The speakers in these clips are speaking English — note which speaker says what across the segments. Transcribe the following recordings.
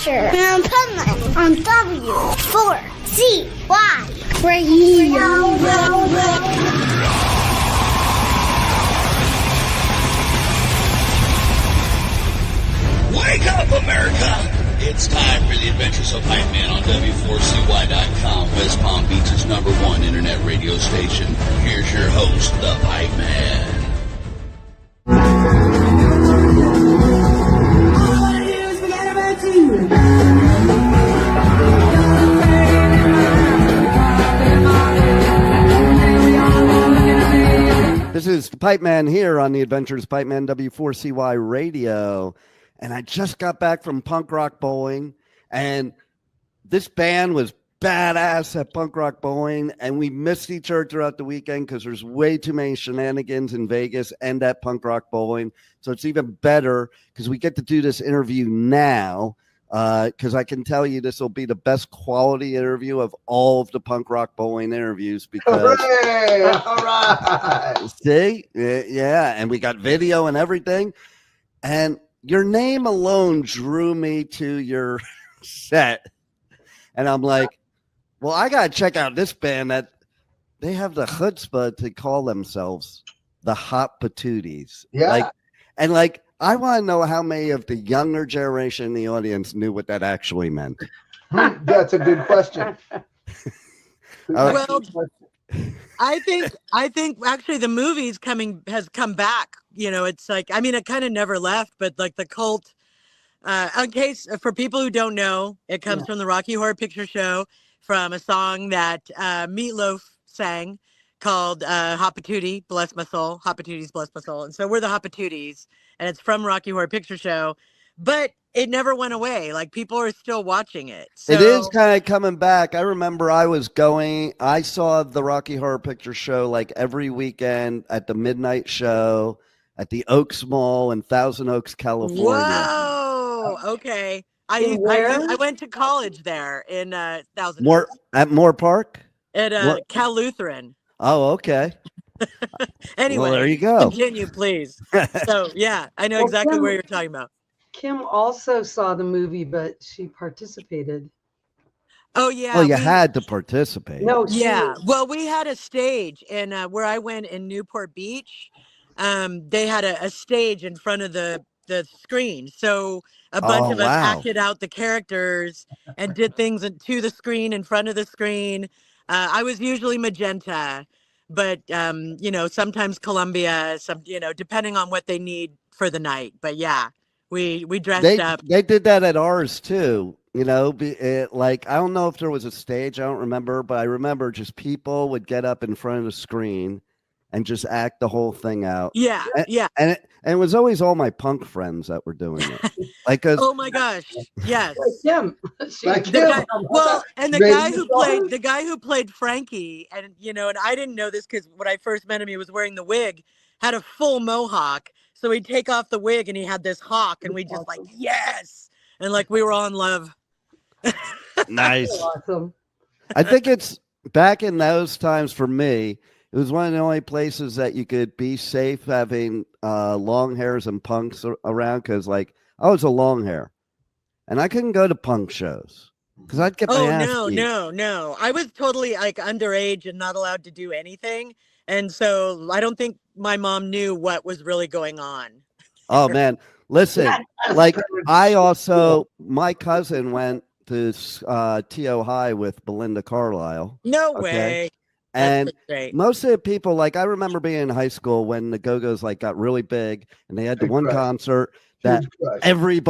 Speaker 1: Adventure on Pipeman on W4CY Radio.
Speaker 2: Wake up, America! It's time for the Adventures of Pipeman on W4CY.com, West Palm Beach's #1 internet radio station. Here's your host, the Pipeman.
Speaker 3: This is the Pipeman here on the Adventures of Pipeman W4CY Radio. And I just got back from punk rock bowling, and this band was badass at punk rock bowling, and we missed each other throughout the weekend because there's way too many shenanigans in Vegas and at punk rock bowling. So it's even better because we get to do this interview now, because I can tell you this will be the best quality interview of all of the punk rock bowling interviews. Because
Speaker 4: hooray! All right.
Speaker 3: See, yeah, and we got video and everything, and your name alone drew me to your set. And I'm like, well, I got to check out this band that they have the chutzpah to call themselves the Hot Patooties.
Speaker 4: Yeah.
Speaker 3: I want to know how many of the younger generation in the audience knew what that actually meant.
Speaker 4: That's a good question.
Speaker 5: Well, I think actually the movie's has come back. You know, it's like, I mean, it kind of never left, but like the cult, in case for people who don't know, it comes from the Rocky Horror Picture Show, from a song that Meatloaf sang called Hot Patootie, Bless My Soul, Hot Patooties, Bless My Soul. And so we're the Hot Patooties, and it's from Rocky Horror Picture Show, but it never went away. Like, people are still watching it. So,
Speaker 3: it is kind of coming back. I remember I saw the Rocky Horror Picture Show like every weekend at the midnight show at the Oaks Mall in Thousand Oaks, California.
Speaker 5: Whoa, okay. I went to college there in Thousand Oaks.
Speaker 3: At Moore Park?
Speaker 5: At Cal Lutheran.
Speaker 3: Oh, okay.
Speaker 5: Anyway,
Speaker 3: well, there you go.
Speaker 5: Continue, please. So, yeah, I know exactly where you're talking about.
Speaker 6: Kim also saw the movie, but she participated.
Speaker 5: Oh, yeah.
Speaker 3: Well, you had to participate.
Speaker 6: No,
Speaker 5: yeah. Well, we had a stage, and where I went in Newport Beach, they had a stage in front of the screen. So a bunch of us acted out the characters and did things to the screen, in front of the screen. I was usually magenta, but, sometimes Columbia, depending on what they need for the night. But, yeah. We dressed up. They
Speaker 3: did that at ours too. I don't know if there was a stage. I don't remember, but I remember just people would get up in front of the screen and just act the whole thing out.
Speaker 5: Yeah,
Speaker 3: And it was always all my punk friends that were doing it.
Speaker 5: Oh my gosh, yes.
Speaker 6: Kim.
Speaker 5: The guy who played Frankie, and and I didn't know this because when I first met him, he was wearing the wig, had a full mohawk. So he'd take off the wig and he had this hawk, and we just like, yes. And like, we were all in love.
Speaker 3: Nice.
Speaker 6: Awesome.
Speaker 3: I think it's back in those times for me. It was one of the only places that you could be safe having long hairs and punks around, because I was a long hair and I couldn't go to punk shows because I'd get my ass beat.
Speaker 5: No. I was totally like underage and not allowed to do anything. And so I don't think my mom knew what was really going on.
Speaker 3: Oh, man. Listen, my cousin went to T.O. High with Belinda Carlisle.
Speaker 5: No way.
Speaker 3: And most of the people, I remember being in high school when the Go-Go's got really big, and they had the one concert that every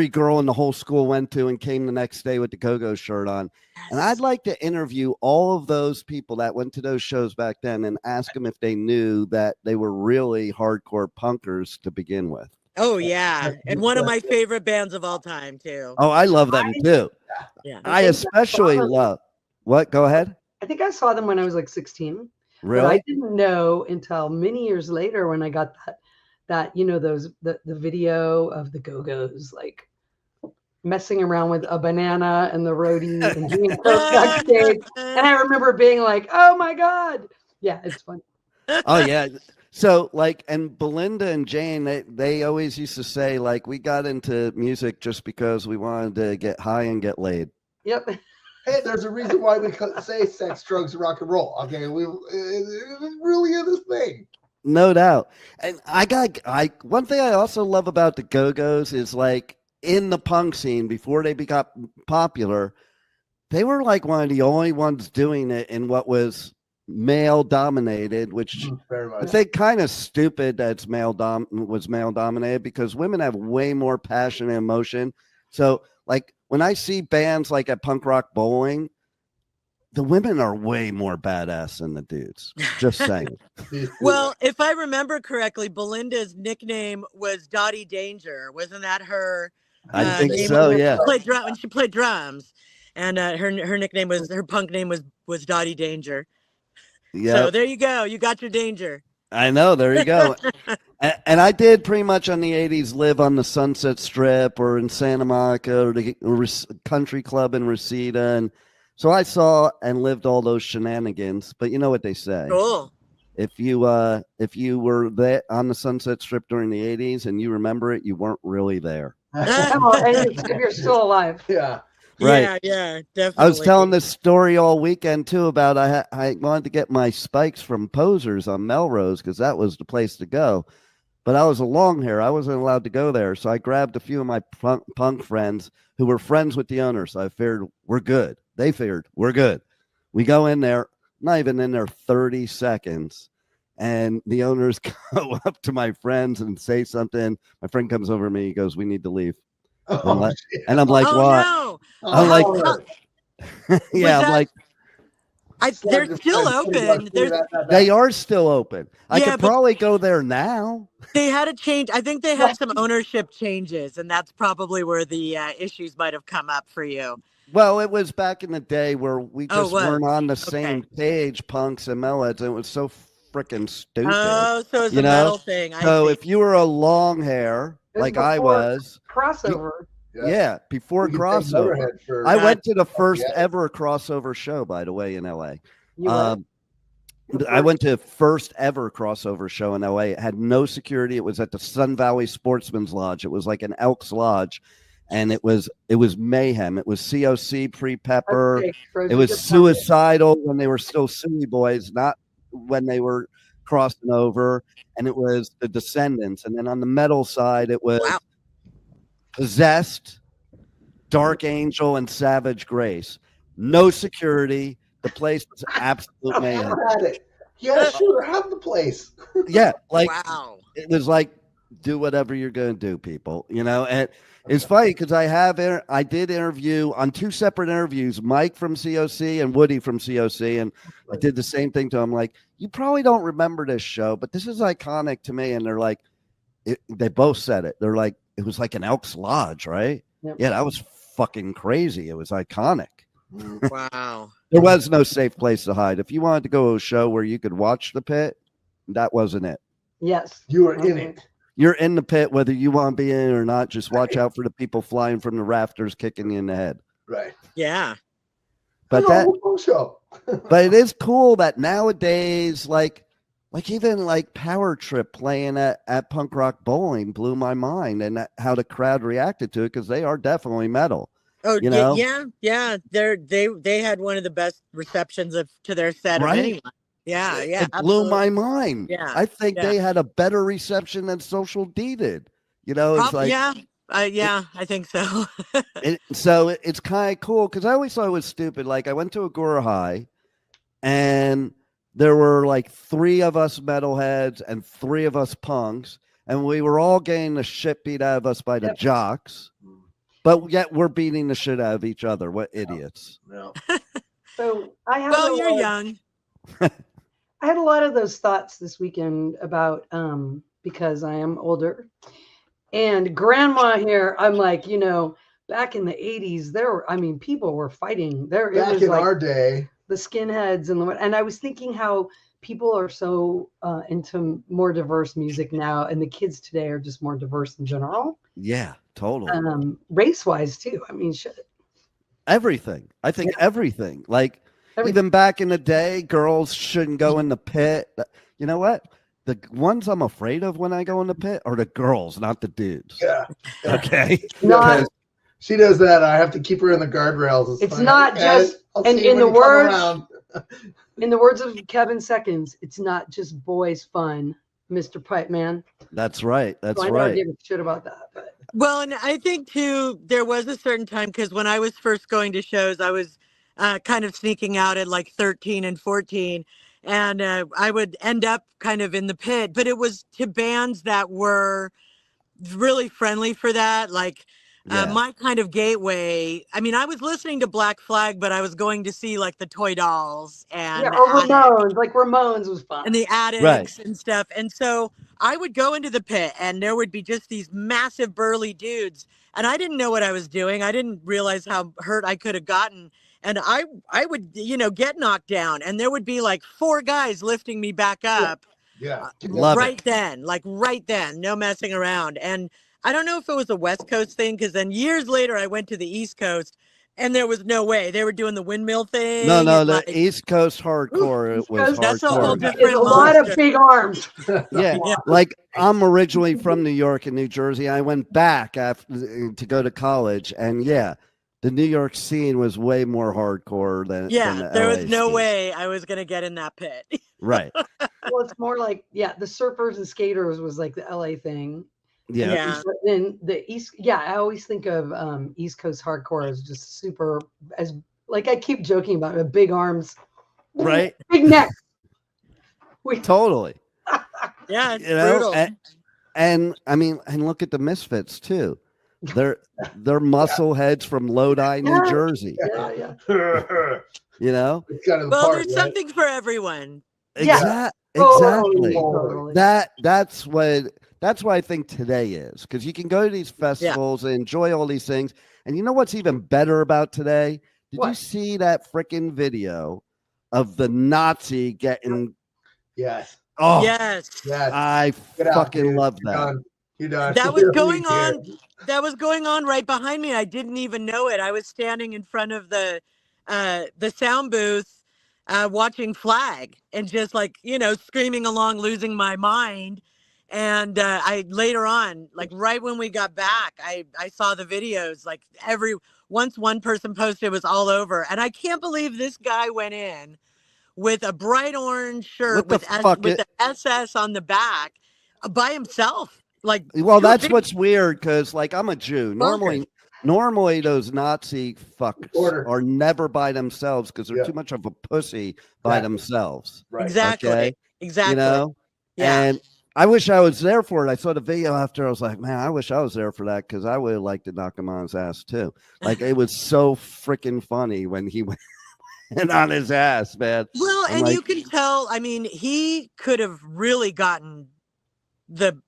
Speaker 3: girl in the whole school went to and came the next day with the Go-Go shirt on. And I'd like to interview all of those people that went to those shows back then and ask them if they knew that they were really hardcore punkers to begin with.
Speaker 5: Oh, yeah. And one of my favorite bands of all time, too.
Speaker 3: Oh, I love them, too.
Speaker 5: Yeah.
Speaker 3: I especially love. What? Go ahead.
Speaker 6: I think I saw them when I was 16.
Speaker 3: Really?
Speaker 6: But I didn't know until many years later when I got that the video of the Go-Go's messing around with a banana and the roadie and doing backstage. And I remember being like, oh my God. Yeah, it's fun.
Speaker 3: Oh, yeah. So like, and Belinda and Jane, they always used to say like, we got into music just because we wanted to get high and get laid.
Speaker 6: Yep.
Speaker 4: Hey, there's a reason why we say sex, drugs, and rock and roll. Okay, it really is a thing.
Speaker 3: No doubt. And one thing I also love about the Go-Go's is like in the punk scene before they got popular, they were like one of the only ones doing it in what was male dominated, which
Speaker 4: Very much.
Speaker 3: I think kind of stupid that it's male dominated because women have way more passion and emotion. So like when I see bands like at Punk Rock Bowling, the women are way more badass than the dudes. Just saying.
Speaker 5: Well, if I remember correctly, Belinda's nickname was Dottie Danger. Wasn't that her?
Speaker 3: I think
Speaker 5: name
Speaker 3: so.
Speaker 5: when
Speaker 3: Yeah.
Speaker 5: She played drums, and her nickname was her punk name was Dottie Danger.
Speaker 3: Yeah.
Speaker 5: So there you go. You got your danger.
Speaker 3: I know. There you go. And I did pretty much on the 80s live on the Sunset Strip or in Santa Monica or the country club in Reseda. And so I saw and lived all those shenanigans. But you know what they say.
Speaker 5: Cool.
Speaker 3: If you were there on the Sunset Strip during the 80s and you remember it, you weren't really there.
Speaker 6: If you're still alive.
Speaker 4: Yeah.
Speaker 3: Right.
Speaker 5: Yeah, definitely.
Speaker 3: I was telling this story all weekend too about I wanted to get my spikes from Posers on Melrose because that was the place to go. But I was a long hair. I wasn't allowed to go there. So I grabbed a few of my punk friends who were friends with the owner. So I figured we're good. They figured we're good. We go in there, not even in there 30 seconds. And the owners go up to my friends and say something. My friend comes over to me. He goes, "We need to leave." And I'm like, "What?"
Speaker 5: No.
Speaker 3: I'm like, yeah, I'm like,
Speaker 5: they're still open.
Speaker 3: they are still open. I
Speaker 5: Yeah,
Speaker 3: could
Speaker 5: but-
Speaker 3: probably go there now.
Speaker 5: They had a change. I think they had some ownership changes, and that's probably where the issues might have come up for you.
Speaker 3: Well, it was back in the day where we just
Speaker 5: what?
Speaker 3: weren't on the same page, punks and metalheads, and it was so freaking stupid.
Speaker 5: Oh, so it's
Speaker 3: You
Speaker 5: a
Speaker 3: know?
Speaker 5: metal thing.
Speaker 3: So
Speaker 5: I see.
Speaker 3: if you were a long hair like I was,
Speaker 6: Crossover.
Speaker 3: yeah, before
Speaker 4: We could say
Speaker 3: crossover,
Speaker 4: Motorhead for-
Speaker 3: I went to the first
Speaker 4: yeah.
Speaker 3: ever crossover show, by the way, in LA.
Speaker 6: You were?
Speaker 3: I went to the first ever crossover show in LA. It had no security. It was at the Sun Valley Sportsman's Lodge. It was like an Elks Lodge, and it was mayhem. It was COC pre-Pepper.
Speaker 6: Okay, Rose,
Speaker 3: It
Speaker 6: we
Speaker 3: was
Speaker 6: just found it.
Speaker 3: Suicidal when they were still Suey Boys, not when they were crossing over. And it was the Descendants. And then on the metal side, it was
Speaker 5: Wow.
Speaker 3: Possessed, Dark Angel, and Savage Grace. No security. The place was absolute mayhem.
Speaker 4: Never had it. Yeah, sure. Have the place.
Speaker 3: Yeah, like
Speaker 5: Wow.
Speaker 3: it was like do whatever you're gonna do, people. You know, and it's funny because I did interview on 2 separate interviews, Mike from COC and Woody from COC, and I did the same thing to him. Like, you probably don't remember this show, but this is iconic to me. And they're like, they both said it. They're like, it was like an Elks Lodge, right?
Speaker 6: Yep.
Speaker 3: Yeah, that was fucking crazy. It was iconic.
Speaker 5: Wow.
Speaker 3: There was no safe place to hide. If you wanted to go to a show where you could watch the pit, that wasn't it.
Speaker 6: Yes.
Speaker 4: You were in it.
Speaker 3: You're in the pit, whether you want to be in it or not. Just watch out for the people flying from the rafters, kicking you in the head.
Speaker 4: Right.
Speaker 5: Yeah.
Speaker 3: But
Speaker 4: show.
Speaker 3: but it is cool that nowadays, like even like Power Trip playing at Punk Rock Bowling blew my mind, and how the crowd reacted to it because they are definitely metal.
Speaker 5: Oh,
Speaker 3: You know?
Speaker 5: yeah. They had one of the best receptions to their set
Speaker 3: Right?
Speaker 5: of anyone. Yeah, yeah.
Speaker 3: It blew
Speaker 5: absolutely.
Speaker 3: my mind.
Speaker 5: Yeah,
Speaker 3: I think
Speaker 5: yeah.
Speaker 3: they had a better reception than Social D did. You know, it's like
Speaker 5: yeah, I think so.
Speaker 3: it's kind of cool because I always thought it was stupid. Like I went to Agora High, and there were like 3 of us metalheads and 3 of us punks, and we were all getting the shit beat out of us by the jocks, but yet we're beating the shit out of each other. What idiots!
Speaker 4: No.
Speaker 6: So I have
Speaker 5: Well, you're young.
Speaker 6: I had a lot of those thoughts this weekend about because I am older and grandma here. I'm like, back in the 80s, people were fighting there. It
Speaker 4: Back
Speaker 6: was
Speaker 4: in
Speaker 6: like
Speaker 4: our day.
Speaker 6: the skinheads and I was thinking how people are so into more diverse music now, and the kids today are just more diverse in general.
Speaker 3: Yeah, totally.
Speaker 6: Race wise too. I mean, shit.
Speaker 3: Everything. I think everything. Like even back in the day, girls shouldn't go in the pit. You know what? the ones I'm afraid of when I go in the pit are the girls, not the dudes.
Speaker 4: Yeah.
Speaker 3: Okay.
Speaker 6: Not,
Speaker 4: She does that. I have to keep her in the guardrails.
Speaker 6: it's not just, and in the words of Kevin Seconds, it's not just boys fun, Mr. Pipeman.
Speaker 3: That's right. That's
Speaker 6: So I
Speaker 3: right.
Speaker 6: never gave a shit about that. But
Speaker 5: Well, and I think too, there was a certain time because when I was first going to shows, I was kind of sneaking out at like 13 and 14. And I would end up kind of in the pit, but it was to bands that were really friendly for that. Like
Speaker 3: Yeah.
Speaker 5: my kind of gateway. I mean, I was listening to Black Flag, but I was going to see like the Toy Dolls and
Speaker 6: yeah,
Speaker 5: the
Speaker 6: or
Speaker 5: Attic
Speaker 6: Ramones, like Ramones was fun.
Speaker 5: and the Attics and stuff. And so I would go into the pit and there would be just these massive burly dudes. And I didn't know what I was doing. I didn't realize how hurt I could have gotten. And I would, get knocked down and there would be like 4 guys lifting me back up.
Speaker 4: Yeah.
Speaker 3: Love
Speaker 5: right then, no messing around. And I don't know if it was a West Coast thing, because then years later I went to the East Coast and there was no way. They were doing the windmill thing.
Speaker 3: No,
Speaker 5: and,
Speaker 3: the
Speaker 5: like,
Speaker 3: East Coast hardcore
Speaker 6: East
Speaker 3: was
Speaker 6: Coast,
Speaker 5: that's a whole
Speaker 3: hardcore.
Speaker 5: different
Speaker 6: There's a lot of
Speaker 5: monster.
Speaker 6: big arms.
Speaker 3: Yeah, like I'm originally from New York and New Jersey. I went back after to go to college, and the New York scene was way more hardcore than the
Speaker 5: there
Speaker 3: LA
Speaker 5: was no
Speaker 3: scene.
Speaker 5: way I was gonna get in that pit.
Speaker 3: Right.
Speaker 6: Well, it's more like, the surfers and skaters was like the LA thing.
Speaker 3: Yeah.
Speaker 5: Yeah.
Speaker 6: But then the East, I always think of East Coast hardcore as just super, as like I keep joking about it, big arms,
Speaker 3: Right.
Speaker 6: big neck.
Speaker 3: Totally.
Speaker 5: Yeah, it's brutal.
Speaker 3: And I mean, and look at the Misfits too. They're muscle heads from Lodi, New Jersey.
Speaker 6: Yeah.
Speaker 3: You know?
Speaker 4: It's kind of the
Speaker 5: Well,
Speaker 4: part,
Speaker 5: there's
Speaker 4: right?
Speaker 5: something for everyone.
Speaker 6: Yeah.
Speaker 3: Exactly.
Speaker 6: Totally.
Speaker 3: That's what I think today is, because you can go to these festivals and enjoy all these things. And you know what's even better about today? Did you see that freaking video of the Nazi getting?
Speaker 4: Yes.
Speaker 3: Oh,
Speaker 5: Yes.
Speaker 3: I fucking love that.
Speaker 4: You're done.
Speaker 5: That was going on. That was going on right behind me. I didn't even know it. I was standing in front of the sound booth, watching Flag and just like, screaming along, losing my mind. And I later on, like right when we got back, I saw the videos. Like once one person posted, it was all over. And I can't believe this guy went in with a bright orange shirt with the SS on the back by himself. Like,
Speaker 3: well, that's what's weird, because like I'm a Jew. Normally those Nazi fucks are never by themselves because they're too much of a pussy by themselves.
Speaker 4: Right.
Speaker 5: Exactly.
Speaker 3: Okay?
Speaker 5: Exactly.
Speaker 3: You know?
Speaker 5: Yeah.
Speaker 3: And I wish I was there for it. I saw the video after. I was like, man, I wish I was there for that, because I would have liked to knock him on his ass too. Like, it was so freaking funny when he went on his ass, man.
Speaker 5: Well, and you can tell, I mean, he could have really gotten the,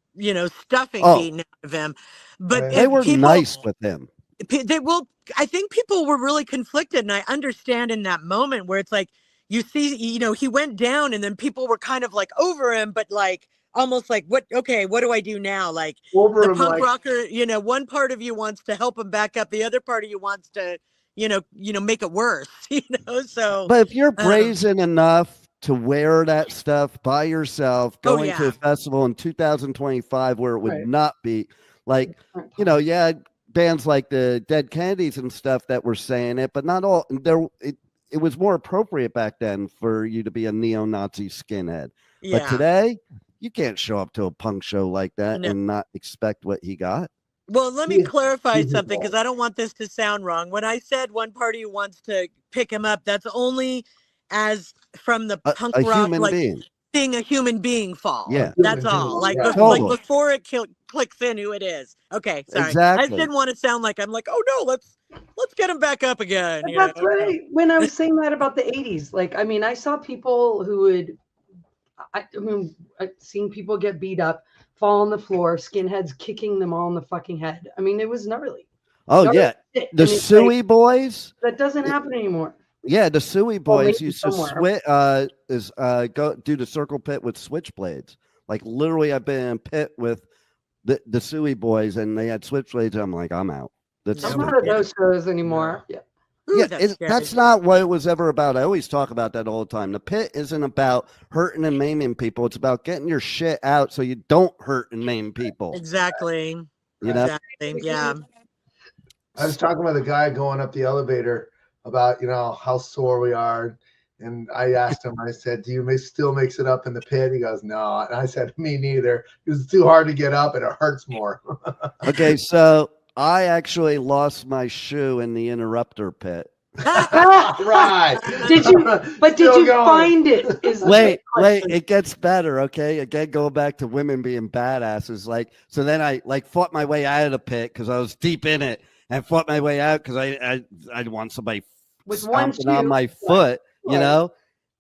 Speaker 5: stuffing beaten out of him. But
Speaker 3: they were nice with him.
Speaker 5: I think people were really conflicted. And I understand in that moment where it's like, you see, he went down and then people were kind of like over him, but like, almost like, what do I do now? Like the punk rocker, one part of you wants to help him back up. The other part of you wants to, make it worse, so.
Speaker 3: But if you're brazen enough to wear that stuff by yourself, going to a festival in 2025 where it would not be like, bands like the Dead Kennedys and stuff that were saying it, but not all. It was more appropriate back then for you to be a neo-Nazi skinhead.
Speaker 5: Yeah.
Speaker 3: But today, you can't show up to a punk show like that and not expect what he got.
Speaker 5: Well, let me clarify something, because I don't want this to sound wrong. When I said one party wants to pick him up, that's only as from the punk rock, like seeing a human being fall.
Speaker 3: Yeah,
Speaker 5: that's all. Like, like before it clicks in who it is. Okay, sorry.
Speaker 3: Exactly.
Speaker 5: I just didn't want to sound like I'm like, oh no, let's get him back up again.
Speaker 6: That's right. When I was saying that about the 80s, like, I mean, I saw people who would. I've seen people get beat up, fall on the floor, skinheads kicking them all in the fucking head. I mean, it was gnarly.
Speaker 3: Oh, yeah. The Suey boys.
Speaker 6: That doesn't happen anymore.
Speaker 3: Yeah, the Suey boys used to go do the circle pit with switchblades. Like, literally, I've been in a pit with the Suey boys, and they had switchblades. I'm like, I'm out.
Speaker 6: I'm not at those shows anymore. Yeah.
Speaker 5: Ooh,
Speaker 3: Yeah,
Speaker 5: that's scary.
Speaker 3: that's not what it was ever about. I always talk about that all the time. The pit isn't about hurting and maiming people. It's about getting your shit out so you don't hurt and maim people.
Speaker 5: Exactly.
Speaker 3: You know?
Speaker 5: Exactly. Yeah.
Speaker 4: I was talking with a guy going up the elevator about, how sore we are. And I asked him, I said, do you still mix it up in the pit? He goes, no. And I said, me neither. It's too hard to get up and it hurts more.
Speaker 3: Okay, so I actually lost my shoe in the interrupter pit.
Speaker 4: Right.
Speaker 6: Did you find it?
Speaker 3: Wait, it gets better, okay? Again, going back to women being badasses. So then I fought my way out of the pit because I was deep in it and fought my way out because I didn't want somebody
Speaker 6: With one
Speaker 3: stomping on
Speaker 6: shoe?
Speaker 3: my foot, you
Speaker 6: Right.
Speaker 3: know?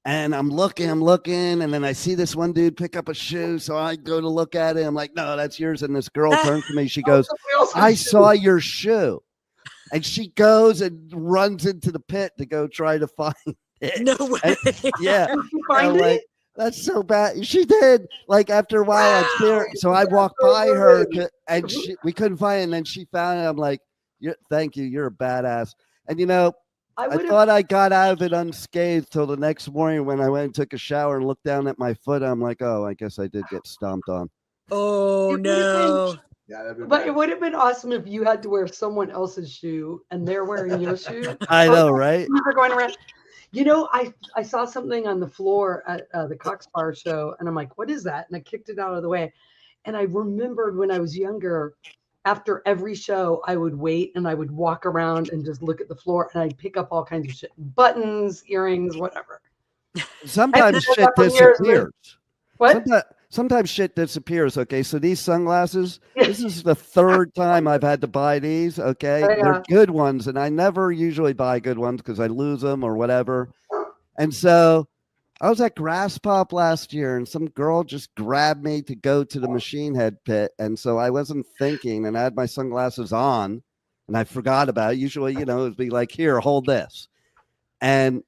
Speaker 3: And I'm looking, and then I see this one dude pick up a shoe. So I go to look at it. I'm like, no, that's yours. And this girl turns to me. She goes, I saw your shoe. And she goes and runs into the pit to go try to find it.
Speaker 5: No way.
Speaker 3: Yeah.
Speaker 6: Did you find
Speaker 3: I'm
Speaker 6: it?
Speaker 3: like, that's so bad. She did. Like after a while, I'd see her. So I walked by her and we couldn't find it. And then she found it. I'm like, thank you. You're a badass. And I thought I got out of it unscathed till the next morning when I went and took a shower and looked down at my foot. I'm like, oh, I guess I did get stomped on.
Speaker 5: Oh,
Speaker 6: It would've
Speaker 5: no.
Speaker 4: Yeah,
Speaker 6: But it would have been awesome if you had to wear someone else's shoe and they're wearing your shoe.
Speaker 3: I know, right?
Speaker 6: They're going around. I saw something on the floor at the Cox Bar show, and I'm like, what is that? And I kicked it out of the way. And I remembered when I was younger, after every show, I would wait and I would walk around and just look at the floor, and I'd pick up all kinds of shit, buttons, earrings, whatever.
Speaker 3: Sometimes
Speaker 6: I
Speaker 3: shit
Speaker 6: from years
Speaker 3: disappears.
Speaker 6: What?
Speaker 3: Sometimes shit disappears. Okay, so these sunglasses, this is the third time I've had to buy these. Okay,
Speaker 6: Oh, yeah.
Speaker 3: they're good ones, and I never usually buy good ones because I lose them or whatever. And so I was at Grass Pop last year, and some girl just grabbed me to go to the Machine Head pit, and so I wasn't thinking, and I had my sunglasses on, and I forgot about it. Usually, it'd be like, here, hold this, and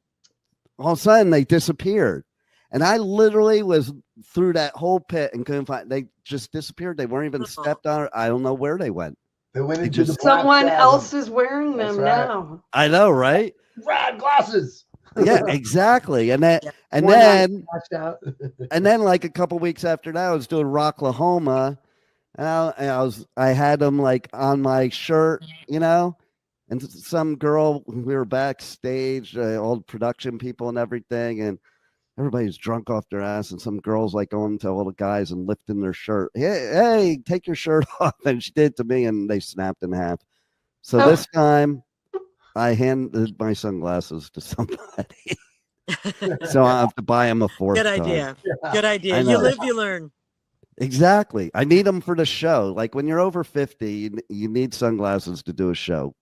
Speaker 3: all of a sudden they disappeared. And I literally was through that whole pit and couldn't find. They just disappeared. They weren't even stepped on. I don't know where they went.
Speaker 4: They went into
Speaker 3: just-
Speaker 4: the black
Speaker 6: Someone
Speaker 4: chasm.
Speaker 6: else is wearing them
Speaker 4: That's right.
Speaker 6: now.
Speaker 3: I know, right?
Speaker 4: Rad glasses.
Speaker 3: Yeah, exactly. And then, and
Speaker 6: One
Speaker 3: then,
Speaker 6: watch out.
Speaker 3: and then, like a couple weeks after that, I was doing Rocklahoma, and I had them like on my shirt, and some girl. We were backstage, all the production people and everything, and everybody's drunk off their ass, and some girls like going to all the guys and lifting their shirt. Hey, take your shirt off. And she did to me, and they snapped in half. So this time I handed my sunglasses to somebody. So I have to buy them a fourth
Speaker 5: Good
Speaker 3: time.
Speaker 5: idea. Good idea.
Speaker 3: I
Speaker 5: You
Speaker 3: know.
Speaker 5: live, you learn.
Speaker 3: Exactly. I need them for the show. Like when you're over 50, you need sunglasses to do a show.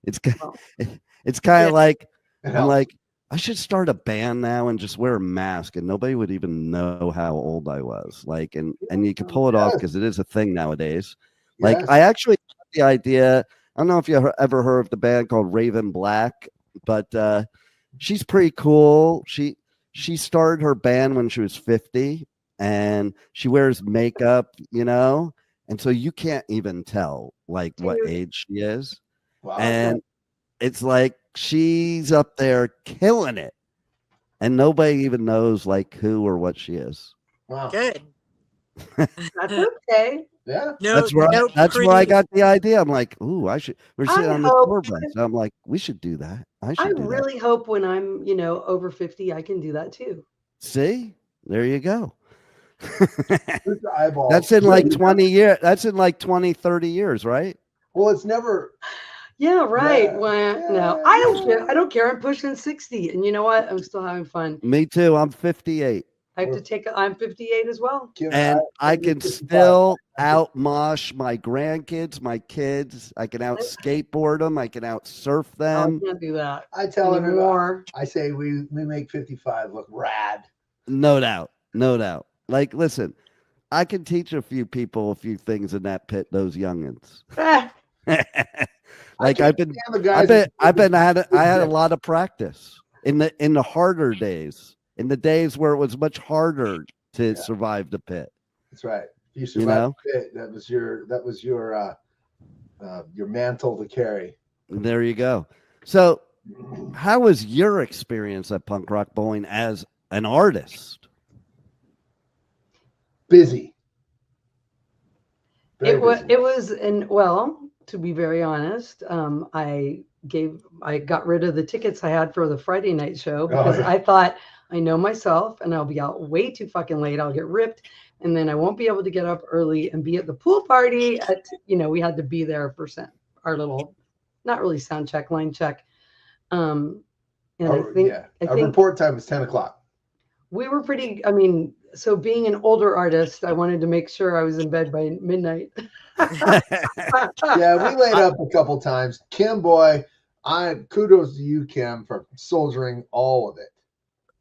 Speaker 3: It's kind of like, I'm like, I should start a band now and just wear a mask and nobody would even know how old I was. Like, and you can pull it off because it is a thing nowadays. Like
Speaker 4: Yes.
Speaker 3: I actually had the idea. I don't know if you ever heard of the band called Raven Black, but she's pretty cool. She started her band when she was 50 and she wears makeup, and so you can't even tell like what age she is.
Speaker 4: Wow.
Speaker 3: And it's like she's up there killing it and nobody even knows like who or what she is.
Speaker 4: Wow.
Speaker 5: Good.
Speaker 6: That's okay.
Speaker 4: Yeah.
Speaker 5: No,
Speaker 3: That's where
Speaker 5: no
Speaker 3: I
Speaker 5: pretty-
Speaker 3: got the idea. I'm like, ooh, we're sitting on the
Speaker 6: hope-
Speaker 3: tour bus. I'm like, we should do that. I
Speaker 6: I
Speaker 3: should do
Speaker 6: really hope when I'm, over 50, I can do that too.
Speaker 3: that. See, there you go.
Speaker 4: Who's the eyeball?
Speaker 3: That's in like 20 years. That's in like 20, 30 years, right?
Speaker 4: Well, it's never.
Speaker 6: Yeah, right.
Speaker 4: Yeah.
Speaker 6: Well, no, I don't care. I don't care. I'm pushing 60, and you know what? I'm still having fun.
Speaker 3: Me too. I'm 58.
Speaker 6: I have to take. I'm 58 as well.
Speaker 3: And I can still out mosh my grandkids, my kids. I can out skateboard them. I can out surf
Speaker 6: I
Speaker 3: them.
Speaker 6: can't do that
Speaker 4: I tell her
Speaker 6: anymore.
Speaker 4: I say we make 55 look rad.
Speaker 3: No doubt. No doubt. Like, listen, I can teach a few people a few things in that pit, those youngins. Like I had a lot of practice in the harder days, in the days where it was much harder to survive the pit.
Speaker 4: That's right. You survived the pit. That was your mantle to carry.
Speaker 3: There you go. So, how was your experience at Punk Rock Bowling as an artist?
Speaker 4: Busy. Very busy.
Speaker 6: It was, and well, to be very honest, I got rid of the tickets I had for the Friday night show because I thought, I know myself and I'll be out way too fucking late. I'll get ripped and then I won't be able to get up early and be at the pool party at, we had to be there for our little, not really sound check, line check. And I think
Speaker 4: report time is 10 o'clock.
Speaker 6: We were pretty, so being an older artist, I wanted to make sure I was in bed by midnight.
Speaker 4: Yeah, we laid up a couple times. Kim, boy, kudos to you, Kim, for soldiering all of it.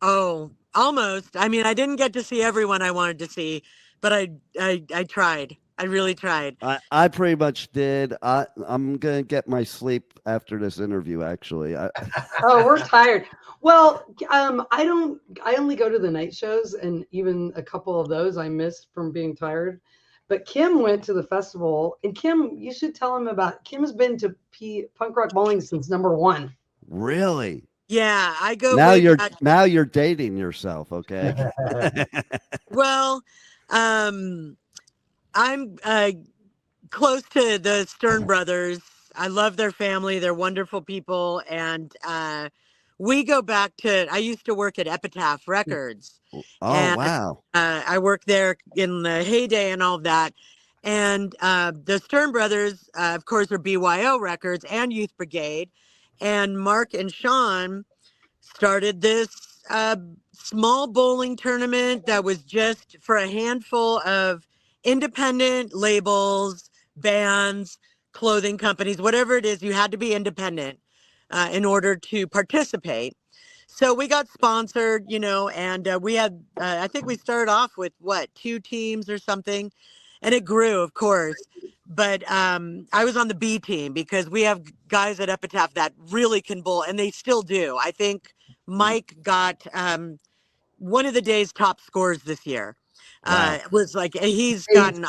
Speaker 5: Oh, almost. I didn't get to see everyone I wanted to see, but I tried. I really tried.
Speaker 3: I pretty much did. I'm gonna get my sleep after this interview. Actually,
Speaker 6: oh, we're tired. Well, I only go to the night shows, and even a couple of those I missed from being tired. But Kim went to the festival, and Kim, you should tell him about. Kim has been to Punk Rock Bowling since #1.
Speaker 3: Really?
Speaker 5: Yeah, I go.
Speaker 3: Now you're dating yourself, okay?
Speaker 5: Well, I'm close to the Stern brothers. I love their family. They're wonderful people. And we go back to, I used to work at Epitaph Records.
Speaker 3: Oh,
Speaker 5: and,
Speaker 3: wow.
Speaker 5: I worked there in the heyday and all of that. And the Stern brothers, of course, are BYO Records and Youth Brigade. And Mark and Sean started this small bowling tournament that was just for a handful of independent labels, bands, clothing companies, whatever it is. You had to be independent in order to participate. So we got sponsored, and we had, I think we started off with 2 teams or something, and it grew, of course. But I was on the B team because we have guys at Epitaph that really can bowl, and they still do. I think Mike got one of the day's top scores this year.
Speaker 3: Wow.
Speaker 5: Was like he's gotten.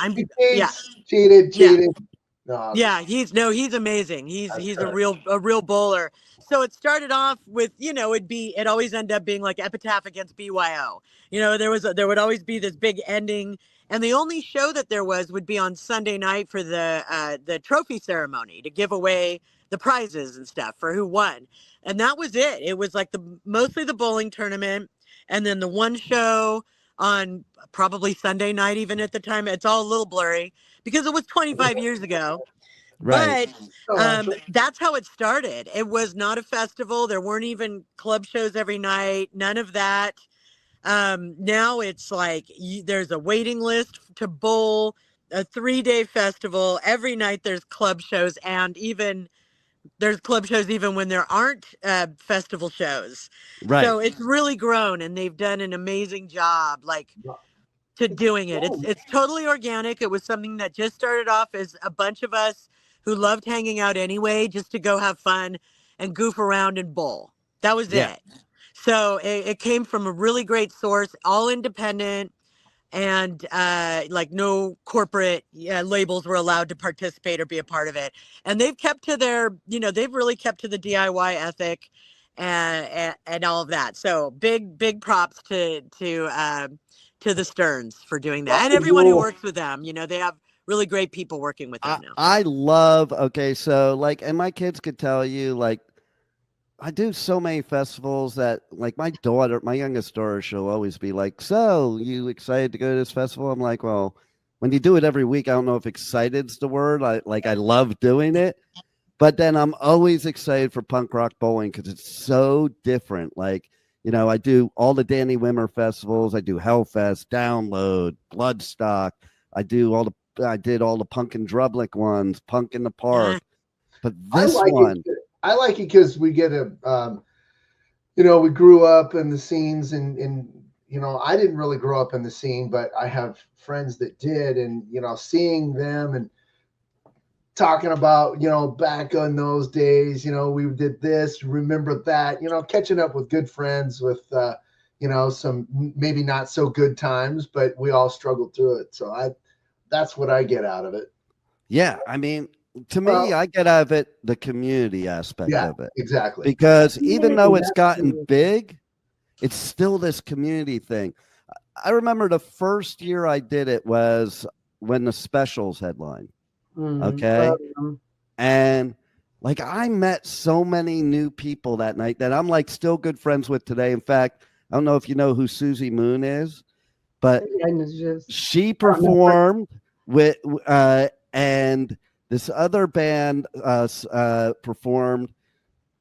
Speaker 4: Cheated.
Speaker 5: No, yeah, he's amazing. He's a real bowler. So it started off with, it always ended up being like Epitaph against BYO. There would always be this big ending. And the only show that there would be on Sunday night for the trophy ceremony to give away the prizes and stuff for who won. And that was it. It was like mostly the bowling tournament. And then the one show on probably Sunday night, even at the time. It's all a little blurry because it was 25 years ago.
Speaker 3: Right.
Speaker 5: But that's how it started. It was not a festival. There weren't even club shows every night. None of that. Now it's like there's a waiting list to bowl, a 3-day festival. Every night there's club shows, and even there's club shows even when there aren't festival shows.
Speaker 3: Right.
Speaker 5: So it's really grown, and they've done an amazing job to doing it. It's totally organic. It was something that just started off as a bunch of us who loved hanging out anyway, just to go have fun and goof around and bowl. That was it. So it came from a really great source, all independent, and no corporate labels were allowed to participate or be a part of it. And they've kept to they've really kept to the DIY ethic and all of that. So big props to the Sterns for doing that, and everyone who works with them. They have really great people working with them now.
Speaker 3: I love. Okay, so and my kids could tell you I do so many festivals that my youngest daughter, she'll always be like, "So you excited to go to this festival?" I'm like, "Well, when you do it every week, I don't know if excited's the word. I love doing it, but then I'm always excited for Punk Rock Bowling because it's so different. I do all the Danny Wimmer festivals. I do Hellfest, Download, Bloodstock. I did all the Punk and Drublick ones, Punk in the Park. But this one.
Speaker 4: I like it because we get we grew up in the scenes and I didn't really grow up in the scene, but I have friends that did, and, seeing them and talking about, back on those days, we did this, remember that, catching up with good friends with, some maybe not so good times, but we all struggled through it. So that's what I get out of it.
Speaker 3: Yeah. to me,
Speaker 4: Well-
Speaker 3: I get out of it the community aspect
Speaker 4: Yeah,
Speaker 3: of it.
Speaker 4: exactly.
Speaker 3: Because even though it's gotten
Speaker 6: Absolutely.
Speaker 3: big, it's still this community thing. I remember the first year I did it was when the Specials headline. Okay. And like I met so many new people that night that I'm like still good friends with today. In fact, I don't know if you know who Susie Moon is, but she performed with and this other band performed.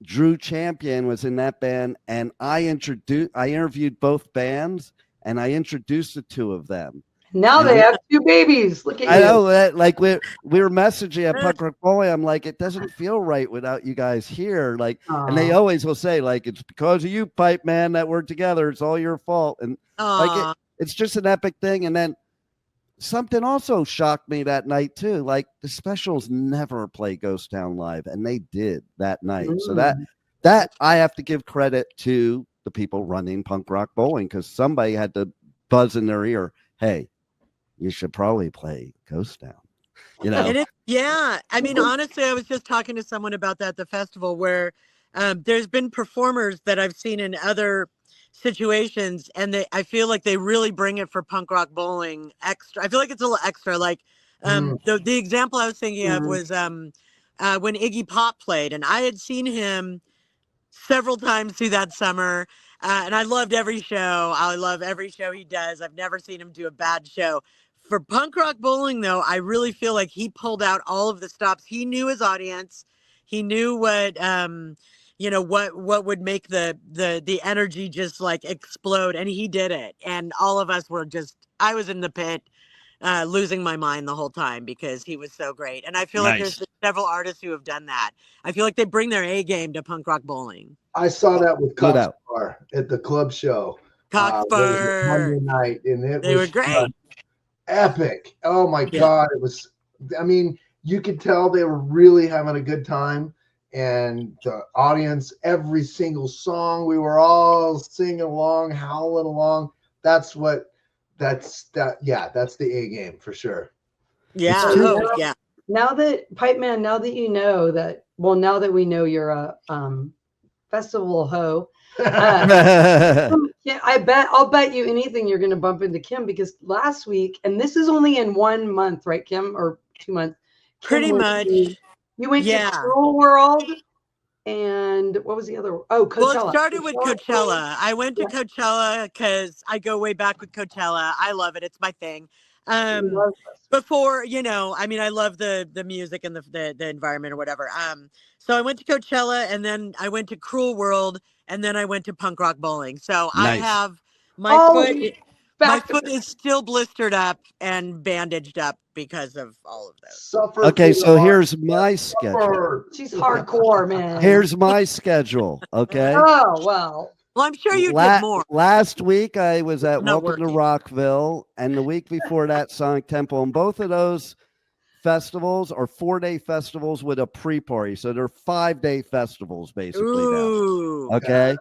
Speaker 3: Drew Champion was in that band, and I interviewed both bands, and I introduced the two of them.
Speaker 6: Now
Speaker 3: And
Speaker 6: they have 2 babies. Look at you.
Speaker 3: I know that, like we were messaging at Punk Rock Boy. I'm like, it doesn't feel right without you guys here. Like, and they always will say, like, it's because of you, Pipe Man, that we're together. It's all your fault. And like, it's just an epic thing. And then something also shocked me that night too. Like the Specials never play Ghost Town live, and they did that night. So that I have to give credit to the people running Punk Rock Bowling, because somebody had to buzz in their ear, hey, you should probably play Ghost Town. You know?
Speaker 5: Yeah. I mean, honestly, I was just talking to someone about that at the festival where there's been performers that I've seen in other situations, and I feel like they really bring it for Punk Rock Bowling extra. I feel like it's a little extra. Like the example I was thinking of was when Iggy Pop played, and I had seen him several times through that summer, and I loved every show. I love every show he does. I've never seen him do a bad show. For Punk Rock Bowling, though, I really feel like he pulled out all of the stops. He knew his audience. He knew what what would make the energy just like explode, and he did it. And all of us were I was in the pit losing my mind the whole time because he was so great. And I feel like there's several artists who have done that. I feel like they bring their A game to Punk Rock Bowling.
Speaker 4: I saw that with Coxbar at the club show.
Speaker 5: Coxbar
Speaker 4: Monday night, and
Speaker 5: they were great.
Speaker 4: Epic. Oh my God. It was, I mean, you could tell they were really having a good time. And the audience, every single song, we were all singing along, howling along. That's the A game for sure.
Speaker 5: Yeah.
Speaker 6: Now that Pipeman, now that you know that, well, now that we know you're a festival hoe, yeah, I'll bet you anything you're going to bump into Kim, because last week, and this is only in 1 month, right, Kim, or 2 months?
Speaker 5: Pretty much.
Speaker 6: You went to Cruel World, and what was the other? Oh, Coachella.
Speaker 5: Well, it started with Coachella. I went to Coachella because I go way back with Coachella. I love it. It's my thing. Before, I mean, I love the music and the environment or whatever. So I went to Coachella, and then I went to Cruel World, and then I went to Punk Rock Bowling. So I have my foot is still blistered up and bandaged up because of all of those.
Speaker 3: Okay, so here's my schedule.
Speaker 6: She's hardcore, man.
Speaker 3: Here's my schedule. Okay.
Speaker 6: Oh, well.
Speaker 5: Well, I'm sure you did more.
Speaker 3: Last week I was at Welcome to Rockville, and the week before that, Sonic Temple. And both of those festivals are 4-day festivals with a pre-party. So they're 5-day festivals basically now. Okay.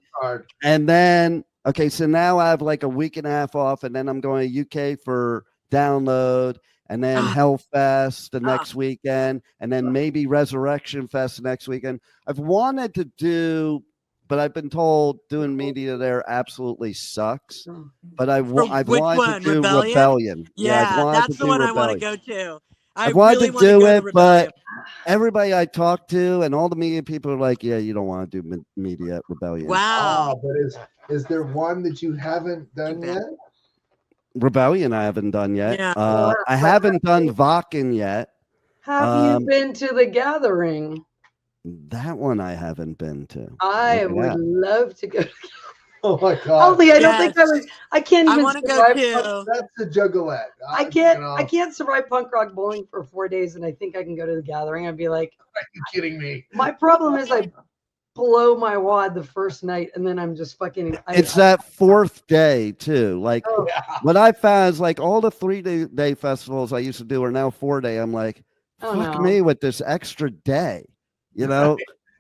Speaker 3: And then, so now I have like a week and a half off, and then I'm going to UK for Download, and then Hellfest the next weekend, and then maybe Resurrection Fest next weekend. I've wanted to do, but I've been told doing media there absolutely sucks. But I've wanted to do Rebellion.
Speaker 5: Yeah, that's the one I want to go to.
Speaker 3: I wanted to do it, but everybody I talk to and all the media people are like, yeah, you don't want to do media at Rebellion.
Speaker 5: Wow.
Speaker 4: But is there one that you haven't done yet?
Speaker 3: Rebellion I haven't done yet.
Speaker 6: Yeah.
Speaker 3: I haven't done Vakken yet.
Speaker 6: Have you been to The Gathering?
Speaker 3: That one I haven't been to.
Speaker 6: I would love to go.
Speaker 4: Oh my God!
Speaker 6: Only I don't think I can't even.
Speaker 5: I want to go too.
Speaker 4: That's a juggalette.
Speaker 6: I can't survive Punk Rock Bowling for 4 days, and I think I can go to The Gathering. I'd be like,
Speaker 4: are you kidding me?
Speaker 6: My problem is I blow my wad the first night, and then I'm just fucking.
Speaker 3: It's that fourth day too. Like what I found is like all the 3-day festivals I used to do are now 4-day. I'm like, fuck me with this extra day,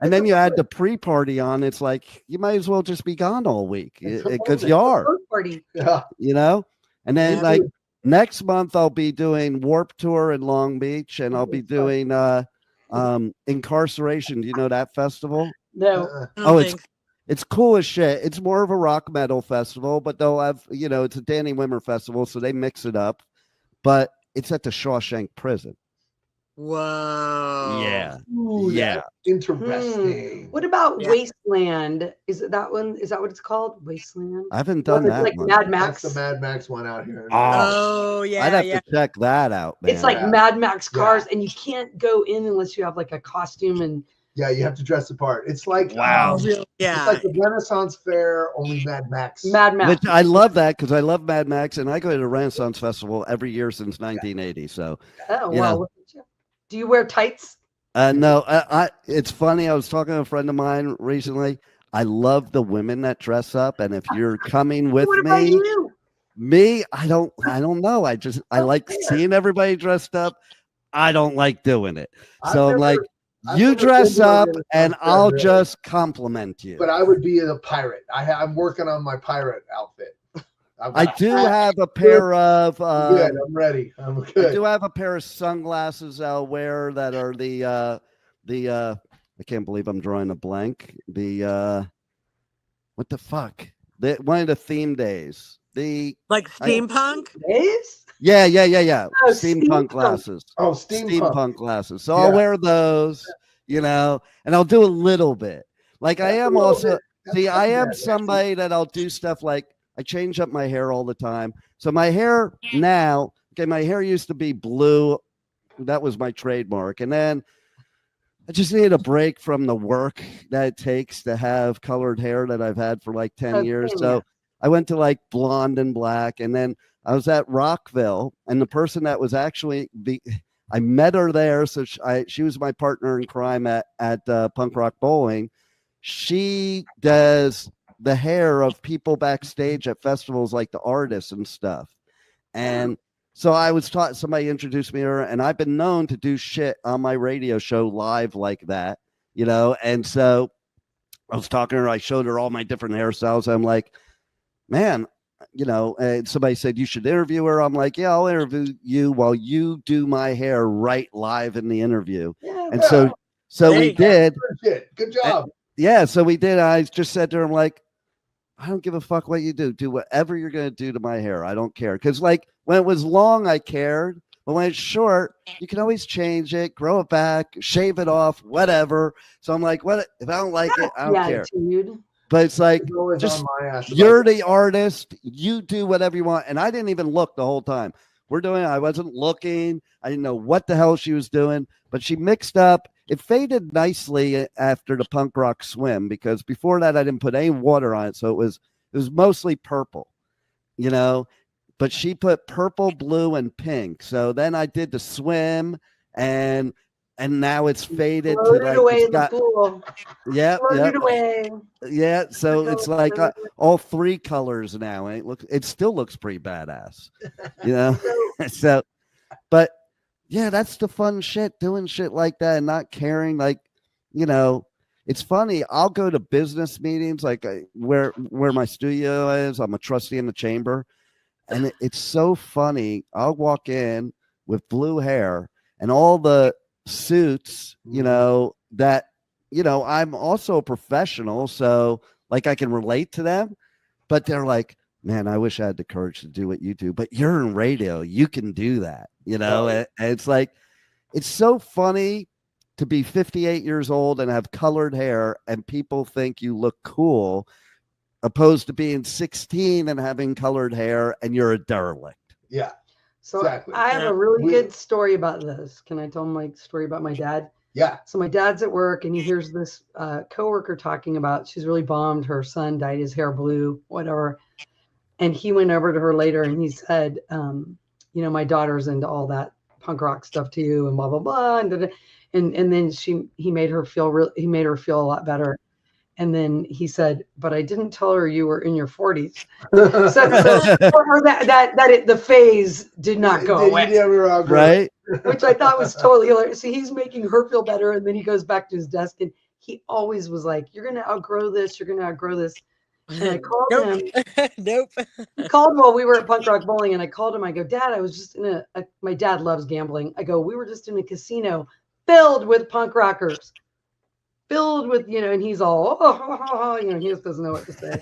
Speaker 3: And then you add the pre-party on. It's like you might as well just be gone all week because you are.
Speaker 6: Party.
Speaker 3: And then like next month I'll be doing Warped Tour in Long Beach, and I'll be doing Incarceration. Do you know that festival?
Speaker 6: No.
Speaker 5: I don't
Speaker 3: Oh,
Speaker 5: think
Speaker 3: it's cool as shit. It's more of a rock metal festival, but they'll have, it's a Danny Wimmer festival, so they mix it up. But it's at the Shawshank prison.
Speaker 5: Whoa.
Speaker 3: Yeah.
Speaker 4: Ooh,
Speaker 3: Yeah.
Speaker 4: that's interesting.
Speaker 6: What about
Speaker 5: Yeah.
Speaker 6: Wasteland? Is it that one? Is that what it's called? Wasteland?
Speaker 3: I haven't done
Speaker 6: It's
Speaker 3: that
Speaker 6: like
Speaker 3: one.
Speaker 6: Mad
Speaker 4: That's
Speaker 6: Max.
Speaker 4: the Mad Max one out here.
Speaker 5: Oh yeah.
Speaker 3: I'd have
Speaker 5: yeah.
Speaker 3: to check that out, man.
Speaker 6: It's like
Speaker 4: Yeah.
Speaker 6: Mad Max cars,
Speaker 4: Yeah.
Speaker 6: and you can't go in unless you have like a costume and
Speaker 4: Yeah, you have to dress the part. It's like
Speaker 3: Wow.
Speaker 5: Really? Yeah.
Speaker 4: it's like the Renaissance Fair, only Mad Max.
Speaker 6: Mad Max.
Speaker 3: Which I love that because I love Mad Max, and I go to the Renaissance Festival every year since 1980. So
Speaker 6: Oh
Speaker 3: you
Speaker 6: wow!
Speaker 3: know.
Speaker 6: Look at you. Do you wear tights?
Speaker 3: no, it's funny. I was talking to a friend of mine recently. I love the women that dress up, and if you're coming with
Speaker 6: What about
Speaker 3: me,
Speaker 6: you?
Speaker 3: I don't know. I like seeing everybody dressed up. I don't like doing it. So I'm like,
Speaker 4: I've
Speaker 3: you
Speaker 4: never
Speaker 3: dress
Speaker 4: been to a
Speaker 3: up,
Speaker 4: Renaissance
Speaker 3: and
Speaker 4: fair,
Speaker 3: I'll
Speaker 4: really.
Speaker 3: just compliment you.
Speaker 4: But I would be a pirate. I'm working on my pirate outfit.
Speaker 3: I do have a pair of
Speaker 4: I'm good. I'm ready. I'm
Speaker 3: I
Speaker 4: good.
Speaker 3: do have a pair of sunglasses I'll wear that are the I can't believe I'm drawing a blank. The what the fuck? One of the theme days.
Speaker 5: Like steampunk?
Speaker 6: Days?
Speaker 3: Yeah.
Speaker 6: Oh,
Speaker 3: Steampunk
Speaker 6: steampunk.
Speaker 3: glasses.
Speaker 4: Oh, steampunk.
Speaker 3: Steampunk glasses. So I'll wear those, and I'll do a little bit. Like I am also I am somebody that I'll do stuff like I change up my hair all the time. So my hair now, my hair used to be blue. That was my trademark. And then I just need a break from the work that it takes to have colored hair that I've had for like 10 years. So I went to like blonde and black. And then I was at Rockville, and the person that was actually I met her there. So she was my partner in crime at Punk Rock Bowling. She does the hair of people backstage at festivals like the artists and stuff. And so I was taught, somebody introduced me to her, and I've been known to do shit on my radio show live like that, and so I was talking to her, I showed her all my different hairstyles. I'm like, man, and somebody said you should interview her. I'm like, yeah, I'll interview you while you do my hair right live in the interview. And so we did.
Speaker 4: Good job.
Speaker 3: Yeah, so we did. I just said to her, I'm like, I don't give a fuck what you do. Do whatever you're going to do to my hair. I don't care. Because like when it was long, I cared. But when it's short, you can always change it, grow it back, shave it off, whatever. So I'm like, what if I don't like it? I don't care. But it's like, just you're the artist. You do whatever you want. And I didn't even look the whole time. I wasn't looking. I didn't know what the hell she was doing. But she mixed up. It faded nicely after the punk rock swim, because before that I didn't put any water on it, so it was mostly purple, but she put purple, blue, and pink. So then I did the swim, and now it's faded to like
Speaker 6: away
Speaker 3: it's got,
Speaker 6: the pool.
Speaker 3: Yeah.
Speaker 6: Away.
Speaker 3: Yeah, so it's like all three colors now, and it still looks pretty badass, So, but yeah, that's the fun shit, doing shit like that and not caring. Like, it's funny. I'll go to business meetings, like where my studio is. I'm a trustee in the chamber. And it's so funny. I'll walk in with blue hair and all the suits, that, I'm also a professional. So like I can relate to them, but they're like, man, I wish I had the courage to do what you do, but you're in radio. You can do that, and it's like, it's so funny to be 58 years old and have colored hair and people think you look cool, opposed to being 16 and having colored hair and you're a derelict.
Speaker 4: Yeah.
Speaker 6: So
Speaker 4: exactly.
Speaker 6: I have a really good story about this. Can I tell my story about my dad?
Speaker 4: Yeah.
Speaker 6: So my dad's at work and he hears this coworker talking about, she's really bummed. Her son dyed his hair blue, whatever. And he went over to her later and he said, my daughter's into all that punk rock stuff too, and blah, blah, blah. And then he made her feel a lot better. And then he said, but I didn't tell her you were in your 40s. So for her, the phase did not go away.
Speaker 3: Right.
Speaker 6: Which I thought was totally hilarious. So he's making her feel better. And then he goes back to his desk and he always was like, you're going to outgrow this. You're going to outgrow this. And I called him.
Speaker 5: Nope.
Speaker 6: He called while we were at Punk Rock Bowling, and I called him. I go, Dad, I was just my dad loves gambling. I go, we were just in a casino filled with punk rockers, filled with, and he's all, he just doesn't know what to say.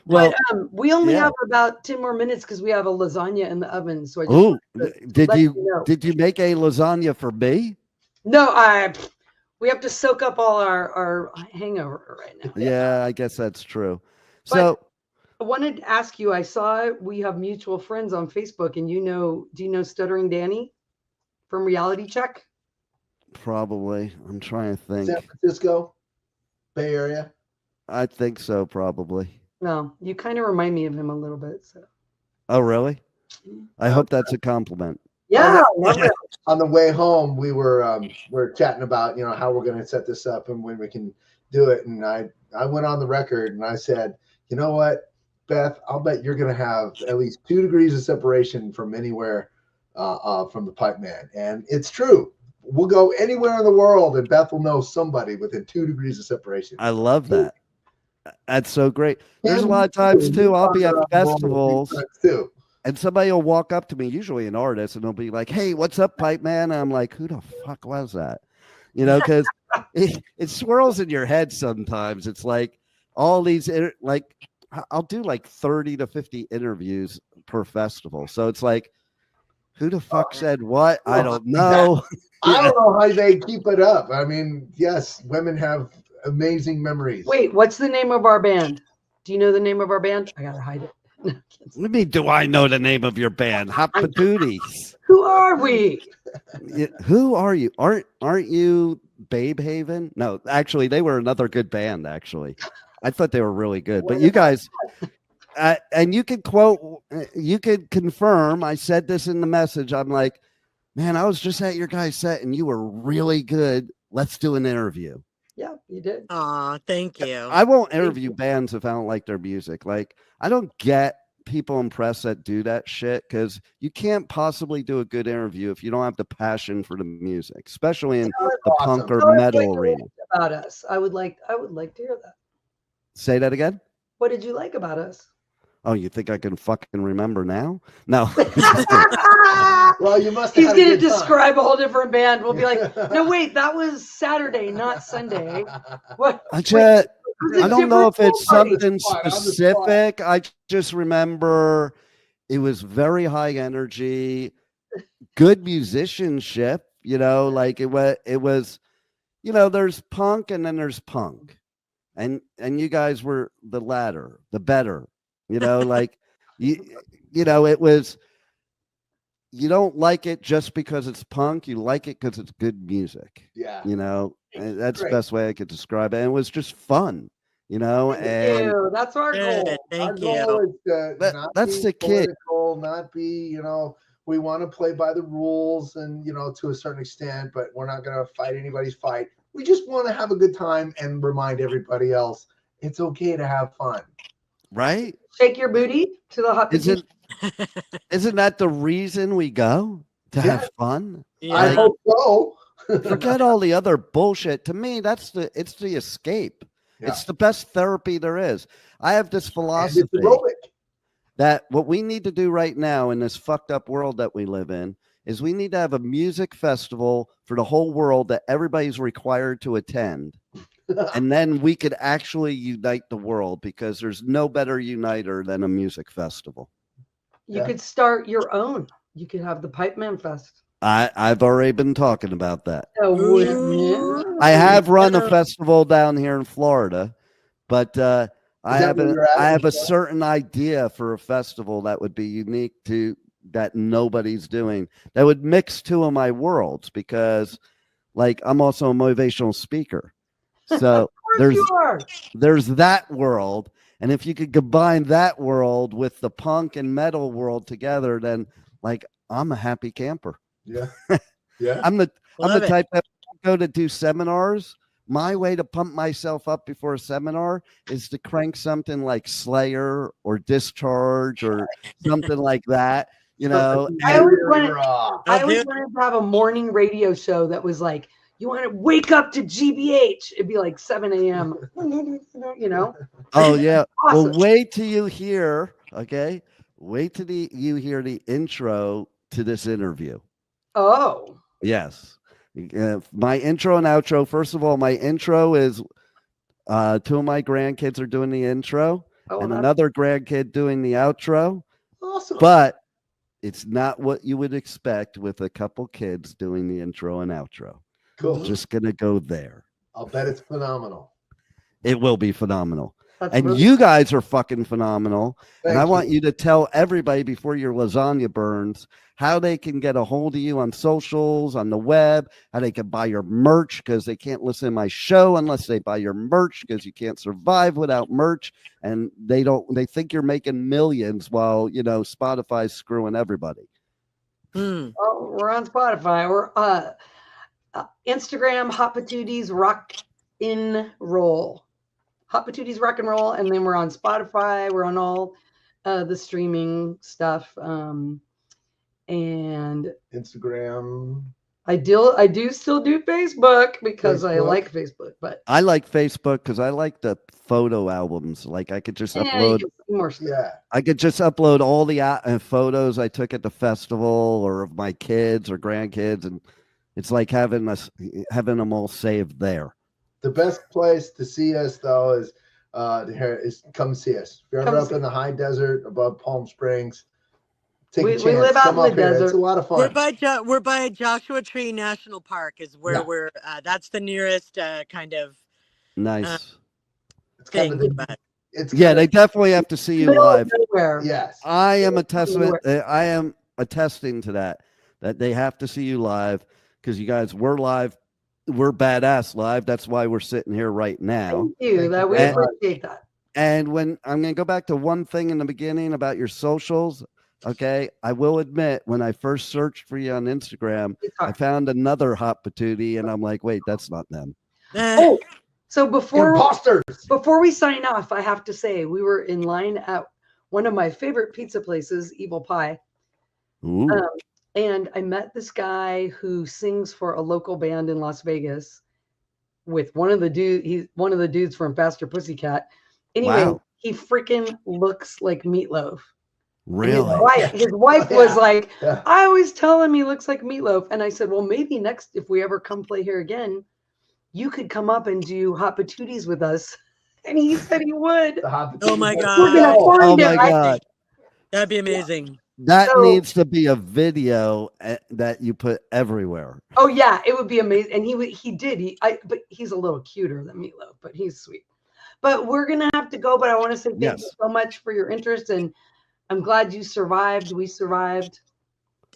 Speaker 3: Well,
Speaker 6: but we only
Speaker 3: yeah.
Speaker 6: have about 10 more minutes because we have a lasagna in the oven. So I just
Speaker 3: Oh, did
Speaker 6: let
Speaker 3: you
Speaker 6: know.
Speaker 3: did you make a lasagna for me?
Speaker 6: No, we have to soak up all our hangover right now.
Speaker 3: Yeah, I guess that's true.
Speaker 6: But
Speaker 3: So
Speaker 6: I wanted to ask you, I saw we have mutual friends on Facebook, and do you know Stuttering Danny from Reality Check?
Speaker 3: probably, I'm trying to think.
Speaker 4: San Francisco, Bay Area.
Speaker 3: I think so, probably.
Speaker 6: No, you kind of remind me of him a little bit. So
Speaker 3: Oh, really? I hope that's a compliment.
Speaker 6: yeah, love it.
Speaker 4: On the way home, we were chatting about how we're going to set this up and when we can do it. And I went on the record and I said, you know what, Beth, I'll bet you're going to have at least 2 degrees of separation from anywhere from the Pipeman. And it's true. We'll go anywhere in the world and Beth will know somebody within 2 degrees of separation.
Speaker 3: I love that. That's so great. There's a lot of times too, I'll be at festivals
Speaker 4: too.
Speaker 3: and somebody will walk up to me, usually an artist, and they'll be like, "Hey, what's up, Pipe Man?" And I'm like, "Who the fuck was that?" Because it swirls in your head sometimes. It's like all these, like I'll do like 30 to 50 interviews per festival. So it's like, who the fuck said what? I don't know.
Speaker 4: I don't know how they keep it up. I mean, yes, women have amazing memories.
Speaker 6: Wait, what's the name of our band? Do you know the name of our band? I gotta hide it.
Speaker 3: What do you mean, do I know the name of your band? Hot Patooties.
Speaker 6: Who are we?
Speaker 3: Who are you? Aren't you Babe Haven? No, actually, they were another good band, actually. I thought they were really good. But you guys, and you can quote, you can confirm, I said this in the message. I'm like, man, I was just at your guys' set and you were really good. Let's do an interview.
Speaker 6: Yeah, you did.
Speaker 5: Aw, thank you.
Speaker 3: I won't interview bands if I don't like their music. Like, I don't get people in press that do that shit because you can't possibly do a good interview if you don't have the passion for the music, especially in the punk or metal arena.
Speaker 6: About us, I would like to hear that.
Speaker 3: Say that again.
Speaker 6: What did you like about us?
Speaker 3: Oh, you think I can fucking remember now? No.
Speaker 4: Well, you must.
Speaker 6: He's going to describe a whole different band. We'll be like, no, wait, that was Saturday, not Sunday. What?
Speaker 3: I don't know if it's something specific. I just remember it was very high energy, good musicianship. Like it was. There's punk and then there's punk, and you guys were the latter, the better. Like it was. You don't like it just because it's punk. You like it because it's good music.
Speaker 4: Yeah.
Speaker 3: That's the best way I could describe it. And it was just fun, and
Speaker 6: that's our goal.
Speaker 5: Thank
Speaker 4: Our goal is
Speaker 3: that's the kid.
Speaker 4: Not be, we want to play by the rules and, to a certain extent, but we're not going to fight anybody's fight. We just want to have a good time and remind everybody else it's okay to have fun.
Speaker 3: Right?
Speaker 6: Shake your booty to the Hot Patooties.
Speaker 3: Isn't that the reason we go? To have fun?
Speaker 5: Yeah.
Speaker 4: I hope so.
Speaker 3: Forget all the other bullshit. To me, it's the escape. Yeah. It's the best therapy there is. I have this philosophy that what we need to do right now in this fucked up world that we live in is we need to have a music festival for the whole world that everybody's required to attend. And then we could actually unite the world because there's no better uniter than a music festival.
Speaker 6: You could start your own. You could have the Pipeman Fest.
Speaker 3: I've already been talking about that.
Speaker 6: Oh,
Speaker 3: I have run a festival down here in Florida, but I have a certain idea for a festival that would be unique to that nobody's doing. That would mix two of my worlds because, like, I'm also a motivational speaker. So there's that world. And if you could combine that world with the punk and metal world together, then like I'm a happy camper.
Speaker 4: Yeah. Yeah.
Speaker 3: I'm the type that go to do seminars. My way to pump myself up before a seminar is to crank something like Slayer or Discharge or something like that.
Speaker 6: I always wanted to have a morning radio show that was like, you want to wake up to GBH. It'd be like 7 a.m.
Speaker 3: Oh, yeah.
Speaker 6: Awesome.
Speaker 3: Well, wait till you hear, okay? Wait till you hear the intro to this interview.
Speaker 6: Oh.
Speaker 3: Yes. My intro and outro. First of all, my intro is 2 of my grandkids are doing the intro, and another grandkid doing the outro.
Speaker 4: Awesome.
Speaker 3: But it's not what you would expect with a couple kids doing the intro and outro.
Speaker 4: Cool.
Speaker 3: Just gonna go there.
Speaker 4: I'll bet it's phenomenal.
Speaker 3: It will be phenomenal.
Speaker 6: That's
Speaker 3: And
Speaker 6: really-
Speaker 3: you guys are fucking phenomenal.
Speaker 4: Thank
Speaker 3: and I
Speaker 4: you.
Speaker 3: want you to tell everybody before your lasagna burns how they can get a hold of you on socials, on the web, how they can buy your merch, because they can't listen to my show unless they buy your merch, because you can't survive without merch. And they think you're making millions while, Spotify's screwing everybody.
Speaker 6: Oh, we're on Spotify. We're Instagram, Hot Patooties Rock in Roll. Hot Patooties Rock and Roll, and then we're on Spotify. We're on all the streaming stuff. And
Speaker 4: Instagram.
Speaker 6: I do still do Facebook because I
Speaker 4: Facebook.
Speaker 6: like Facebook, but
Speaker 3: I like Facebook because I like the photo albums. Like I could just upload.
Speaker 6: you can see more stuff.
Speaker 4: Yeah.
Speaker 3: I could just upload all the photos I took at the festival or of my kids or grandkids, and it's like having them all saved there.
Speaker 4: The best place to see us though is come see us. If you're ever
Speaker 6: Come
Speaker 4: up
Speaker 6: see-
Speaker 4: in the high desert above Palm Springs, take
Speaker 6: We
Speaker 4: a chance.
Speaker 6: live out
Speaker 4: Come
Speaker 6: in the
Speaker 4: up here.
Speaker 6: desert.
Speaker 4: It's a lot of fun.
Speaker 5: We're by Joshua Tree National Park is where
Speaker 4: Yeah.
Speaker 5: we're. That's the nearest kind of
Speaker 3: Nice.
Speaker 4: It's kind
Speaker 5: thing.
Speaker 4: of
Speaker 5: But
Speaker 4: it's
Speaker 3: Yeah,
Speaker 4: kind
Speaker 3: they
Speaker 4: of,
Speaker 3: definitely have to see you
Speaker 6: Middle of
Speaker 3: live.
Speaker 6: nowhere.
Speaker 4: yes.
Speaker 3: I am I am attesting to that they have to see you live because you guys were live. We're badass live. That's why we're sitting here right now.
Speaker 6: Thank you.
Speaker 4: Thank
Speaker 6: That
Speaker 4: you
Speaker 6: we
Speaker 4: very much.
Speaker 6: appreciate that.
Speaker 3: And when I'm going to go back to one thing in the beginning about your socials, okay, I will admit when I first searched for you on Instagram,
Speaker 6: It's
Speaker 3: I
Speaker 6: hard.
Speaker 3: found another Hot Patootie, and I'm like, wait, that's not them.
Speaker 6: Oh, so before
Speaker 4: Imposters.
Speaker 6: we sign off, I have to say we were in line at one of my favorite pizza places, Evil Pie.
Speaker 3: Ooh,
Speaker 6: And I met this guy who sings for a local band in Las Vegas with one of the dudes from Faster Pussycat. Anyway,
Speaker 3: Wow.
Speaker 6: he freaking looks like Meatloaf. And
Speaker 3: really?
Speaker 6: His wife was like,
Speaker 4: Yeah.
Speaker 6: I always tell him he looks like Meatloaf. And I said, well, maybe next, if we ever come play here again, you could come up and do Hot Patooties with us. And he said he would.
Speaker 4: The Hot
Speaker 5: Oh my
Speaker 4: Patooties.
Speaker 5: God.
Speaker 6: We're gonna
Speaker 3: Oh
Speaker 6: find
Speaker 3: my
Speaker 6: it.
Speaker 3: God.
Speaker 5: That'd be amazing.
Speaker 3: That
Speaker 6: So-
Speaker 3: needs to be a video that you put everywhere.
Speaker 6: Oh yeah, it would be amazing. And but he's a little cuter than Meatloaf, but he's sweet. But we're gonna have to go. But I want to say thank you
Speaker 3: Yes.
Speaker 6: so much for your interest, and I'm glad you survived. We survived.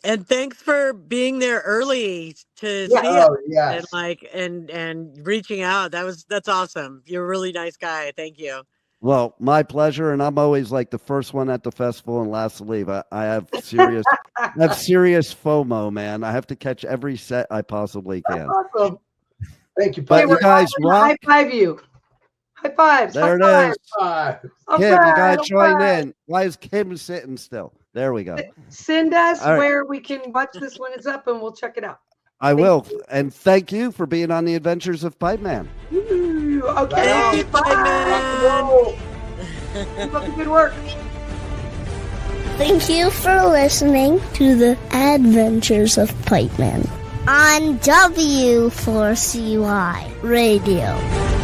Speaker 5: And thanks for being there early to
Speaker 6: Yeah.
Speaker 5: see us
Speaker 4: Oh yes.
Speaker 5: and reaching out. That's awesome. You're a really nice guy. Thank you.
Speaker 3: Well, my pleasure, and I'm always like the first one at the festival and last to leave. I have serious FOMO, man. I have to catch every set I possibly can.
Speaker 6: Awesome.
Speaker 4: Thank you,
Speaker 3: But
Speaker 4: Pipe.
Speaker 3: you guys
Speaker 6: I'm gonna
Speaker 3: rock.
Speaker 6: high five you. High fives.
Speaker 3: There it
Speaker 6: high
Speaker 3: is.
Speaker 6: fives.
Speaker 4: Bye.
Speaker 3: Kim, you
Speaker 6: High
Speaker 3: guys
Speaker 6: five,
Speaker 3: join
Speaker 6: high
Speaker 3: in. Why is Kim sitting still? There we go.
Speaker 6: five. Send us
Speaker 3: All right.
Speaker 6: where we can watch this when it's up, and we'll check it out.
Speaker 3: I will. And thank you for being on the Adventures of Pipeman.
Speaker 6: Ooh, okay.
Speaker 5: Thank you,
Speaker 6: Bye.
Speaker 5: Pipeman.
Speaker 6: Whoa. Keep up the good work.
Speaker 1: Thank you for listening to the Adventures of Pipeman on W4CY Radio.